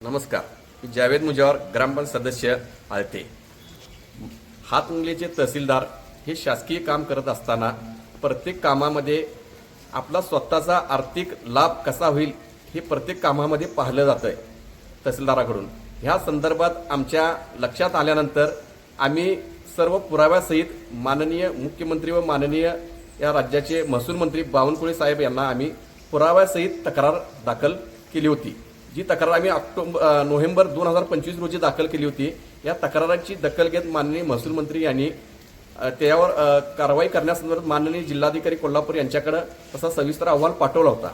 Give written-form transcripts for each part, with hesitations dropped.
नमस्कार, मी जावेद मुजावर, ग्रामपंचायत सदस्य आळते. हातकणंगलेचे तहसीलदार हे शासकीय काम करत असताना प्रत्येक कामामध्ये आपला स्वतःचा आर्थिक लाभ कसा होईल हे प्रत्येक कामामध्ये पाहिलं जातंय तहसीलदाराकडून. ह्या संदर्भात आमच्या लक्षात आल्यानंतर आम्ही सर्व पुराव्यासहित माननीय मुख्यमंत्री व माननीय या राज्याचे महसूल मंत्री बावनकुळे साहेब यांना आम्ही पुराव्यासहित तक्रार दाखल केली होती. जी तक्रार आम्ही नोव्हेंबर 2025 रोजी दाखल केली होती. या तक्राराची दखल घेत माननीय महसूल मंत्री यांनी त्यावर कारवाई करण्यासंदर्भात माननीय जिल्हाधिकारी कोल्हापूर यांच्याकडे तसा सविस्तर अहवाल पाठवला होता.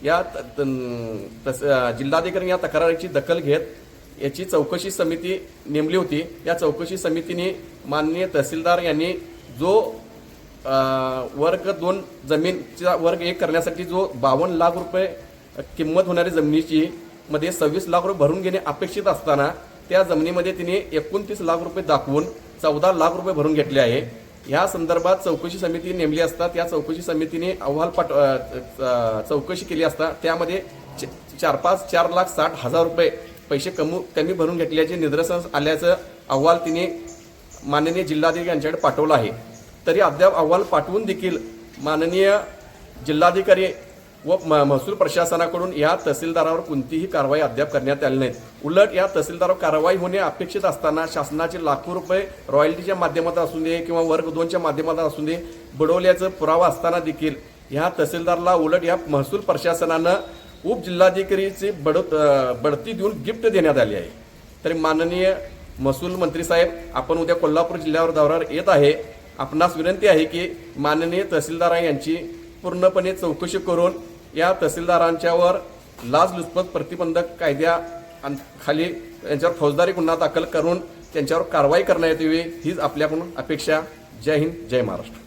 या जिल्हाधिकारी या तक्रारीची दखल घेत याची चौकशी समिती नेमली होती. या चौकशी समितीने माननीय तहसीलदार यांनी जो वर्ग 2 जमीनचा वर्ग 1 करण्यासाठी जो 52 लाख रुपये किंमत होणारी जमिनीची मध्ये 26 लाख रुपये भरून घेणे अपेक्षित असताना त्या जमिनीमध्ये तिने 29 लाख रुपये दाखवून 14 लाख रुपये भरून घेतले आहे. या संदर्भात चौकशी समिती नेमली असता त्या चौकशी समितीने अहवाल चौकशी केली असता त्यामध्ये 4,60,000 रुपये पैसे कमी भरून घेतल्याचे निदर्शनास आल्याचं अहवाल तिने माननीय जिल्हाधिकारी यांच्याकडे पाठवला आहे. तरी अद्याप अहवाल पाठवून देखील माननीय जिल्हाधिकारी व महसूल प्रशासनाकडून या तहसीलदारावर कोणतीही कारवाई अद्याप करण्यात आली नाही. उलट या तहसीलदारावर कारवाई होणे अपेक्षित असताना शासनाचे लाखो रुपये रॉयल्टीच्या माध्यमातून असू दे किंवा वर्ग 2च्या माध्यमातून असू दे बुडवल्याचं पुरावा असताना देखील ह्या तहसीलदारला उलट या महसूल प्रशासनानं उपजिल्हाधिकारीची बढती देऊन गिफ्ट देण्यात आली आहे. तरी माननीय महसूल मंत्री साहेब, आपण उद्या कोल्हापूर जिल्ह्यावर दौऱ्यावर येत आहे. आपणास विनंती आहे की माननीय तहसीलदार यांची पूर्णपणे चौकशी करून या तहसीलदारांच्यावर लाचलुचपत प्रतिबंधक कायद्या खाली त्यांच्यावर फौजदारी गुन्हा दाखल करून त्यांच्यावर कारवाई करण्यात यावी हीच आपल्याकडून अपेक्षा. जय हिंद, जय महाराष्ट्र.